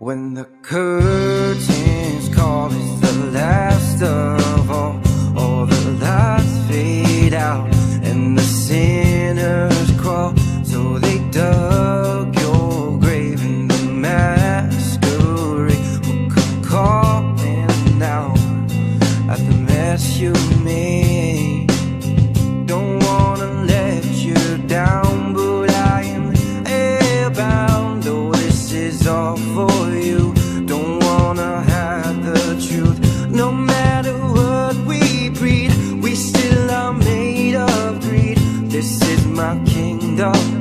When the curtains call, it's the last of all the lights fade out and the sinners crawl. So they dug your grave in the masquerade will come calling out at the mess you made. Don't wanna let you down, but I am airbound. Though this is all for you, don't wanna hide the truth. No matter what we breed, we still are made of greed. This is my kingdom.